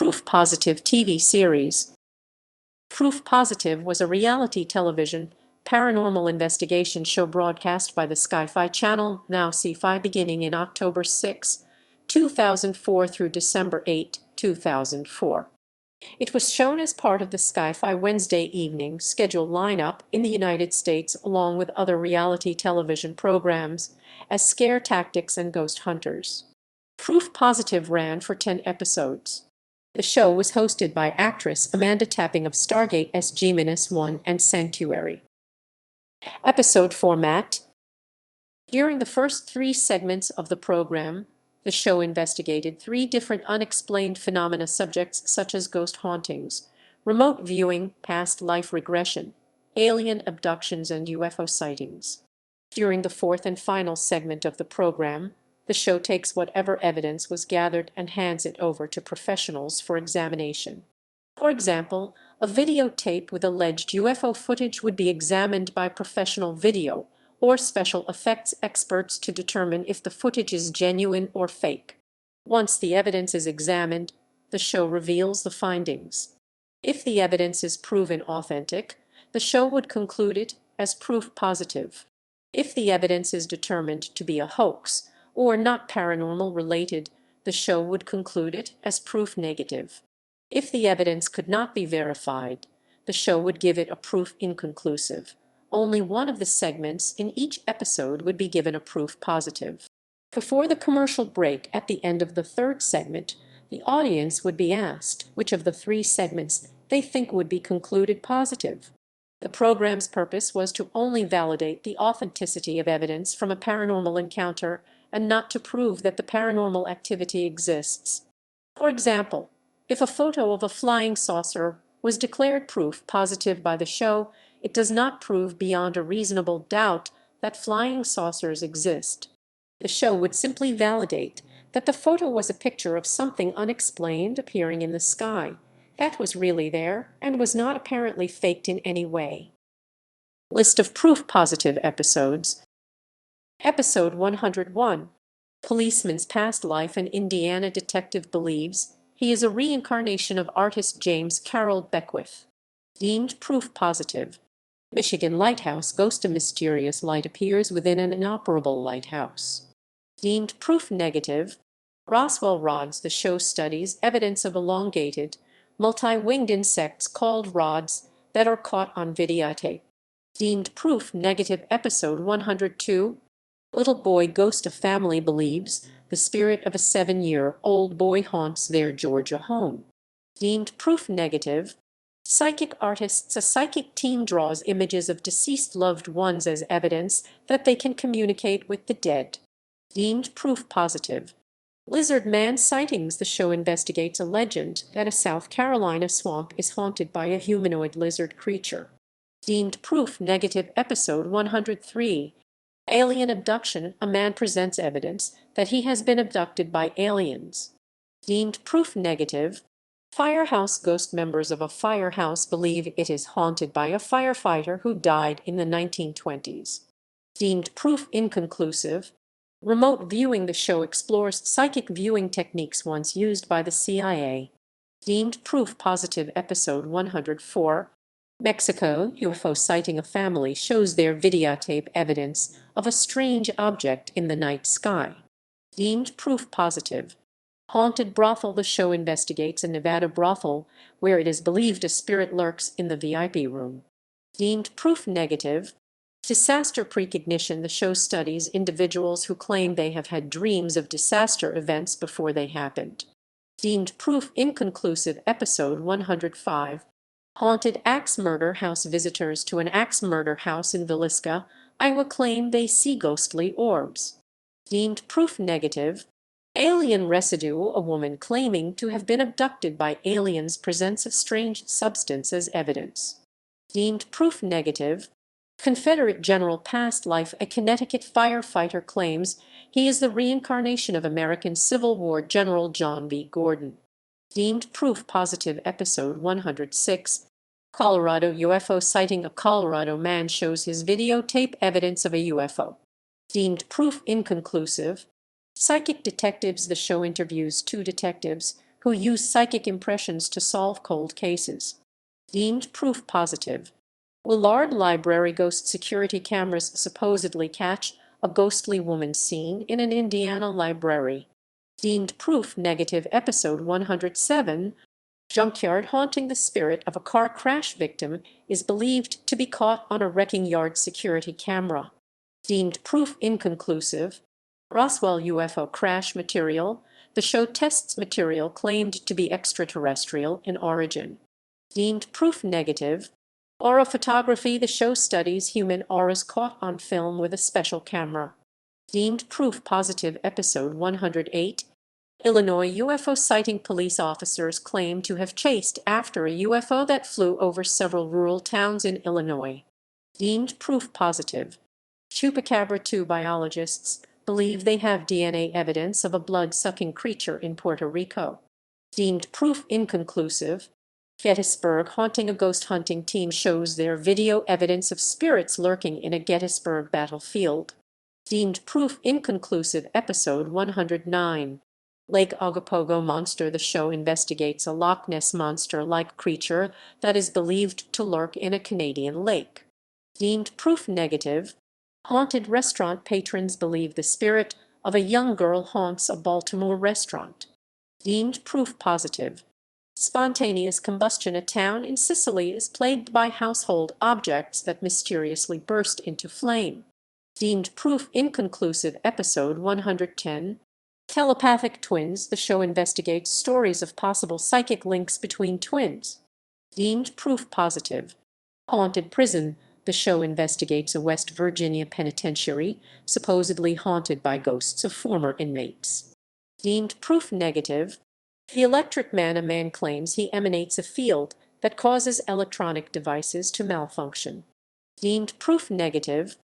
Proof Positive TV series. Proof Positive was a reality television paranormal investigation show broadcast by the SciFi Channel, now SciFi, beginning in October 6, 2004 through December 8, 2004. It was shown as part of the SciFi Wednesday evening schedule lineup in the United States, along with other reality television programs as Scare Tactics and Ghost Hunters. Proof Positive ran for 10 episodes. The show was hosted by actress Amanda Tapping of Stargate SG-1 and Sanctuary. Episode format. During the first 3 segments of the program, the show investigated 3 different unexplained phenomena subjects such as ghost hauntings, remote viewing, past life regression, alien abductions, and UFO sightings. During the 4th and final segment of the program, the show takes whatever evidence was gathered and hands it over to professionals for examination. For example, a videotape with alleged UFO footage would be examined by professional video or special effects experts to determine if the footage is genuine or fake. Once the evidence is examined, the show reveals the findings. If the evidence is proven authentic, the show would conclude it as proof positive. If the evidence is determined to be a hoax or not paranormal related, the show would conclude it as proof negative. If the evidence could not be verified, the show would give it a proof inconclusive. Only one of the segments in each episode would be given a proof positive. Before the commercial break at the end of the 3rd segment, the audience would be asked which of the 3 segments they think would be concluded positive. The program's purpose was to only validate the authenticity of evidence from a paranormal encounter and not to prove that the paranormal activity exists. For example, if a photo of a flying saucer was declared proof positive by the show, it does not prove beyond a reasonable doubt that flying saucers exist. The show would simply validate that the photo was a picture of something unexplained appearing in the sky that was really there and was not apparently faked in any way. List of proof positive episodes. Episode 101. Policeman's past life. An Indiana detective believes he is a reincarnation of artist James Carroll Beckwith. Deemed proof positive. Michigan lighthouse ghost. A mysterious light appears within an inoperable lighthouse. Deemed proof negative. Roswell rods. The show studies evidence of elongated, multi-winged insects called rods that are caught on videotape. Deemed proof negative. Episode 102. Little boy ghost. A family believes the spirit of a 7-year-old boy haunts their Georgia home. Deemed proof negative. Psychic artists. A psychic team draws images of deceased loved ones as evidence that they can communicate with the dead. Deemed proof positive. Lizard Man Sightings. The show investigates a legend that a South Carolina swamp is haunted by a humanoid lizard creature. Deemed proof negative. Episode 103. Alien abduction. A man presents evidence that he has been abducted by aliens. Deemed proof negative. Firehouse ghost. Members of a firehouse believe it is haunted by a firefighter who died in the 1920s. Deemed proof inconclusive. Remote viewing. The show explores psychic viewing techniques once used by the CIA. Deemed proof positive. Episode 104. Mexico, Ufo sighting. A family shows their videotape evidence of a strange object in the night sky. Deemed proof positive. Haunted brothel. The show investigates a Nevada brothel where it is believed a spirit lurks in the VIP room. Deemed proof negative. Disaster precognition. The show studies individuals who claim they have had dreams of disaster events before they happened. Deemed proof inconclusive. Episode 105. Haunted axe murder house. Visitors to an axe murder house in Villisca, Iowa claim they see ghostly orbs. Deemed proof negative. Alien residue. A woman claiming to have been abducted by aliens presents a strange substance as evidence. Deemed proof negative. Confederate general past life. A Connecticut firefighter claims he is the reincarnation of American Civil War General John B. Gordon. Deemed proof positive. Episode 106. Colorado UFO sighting. A Colorado man shows his videotape evidence of a UFO. Deemed proof inconclusive. Psychic detectives. The show interviews 2 detectives who use psychic impressions to solve cold cases. Deemed proof positive. Willard Library ghost security cameras supposedly catch a ghostly woman seen in an Indiana library. Deemed proof negative. Episode 107. Junkyard haunting. The spirit of a car crash victim is believed to be caught on a wrecking yard security camera. Deemed proof inconclusive. Roswell UFO crash material. The show tests material claimed to be extraterrestrial in origin. Deemed proof negative. Aura photography. The show studies human auras caught on film with a special camera. Deemed proof positive. Episode 108. Illinois UFO sighting. Police officers claim to have chased after a UFO that flew over several rural towns in Illinois. Deemed proof positive. Chupacabra. Two biologists believe they have DNA evidence of a blood-sucking creature in Puerto Rico. Deemed proof inconclusive. Gettysburg haunting. A ghost hunting team shows their video evidence of spirits lurking in a Gettysburg battlefield. Deemed proof inconclusive. Episode 109. Lake Ogopogo monster. The show investigates a Loch Ness monster-like creature that is believed to lurk in a Canadian lake. Deemed proof negative. Haunted restaurant. Patrons believe the spirit of a young girl haunts a Baltimore restaurant. Deemed proof positive. Spontaneous combustion. A town in Sicily is plagued by household objects that mysteriously burst into flame. Deemed proof inconclusive. Episode 110. Telepathic twins. The show investigates stories of possible psychic links between twins. Deemed proof positive. Haunted prison. The show investigates a West Virginia penitentiary supposedly haunted by ghosts of former inmates. Deemed proof negative. The Electric Man. A man claims he emanates a field that causes electronic devices to malfunction. Deemed proof negative.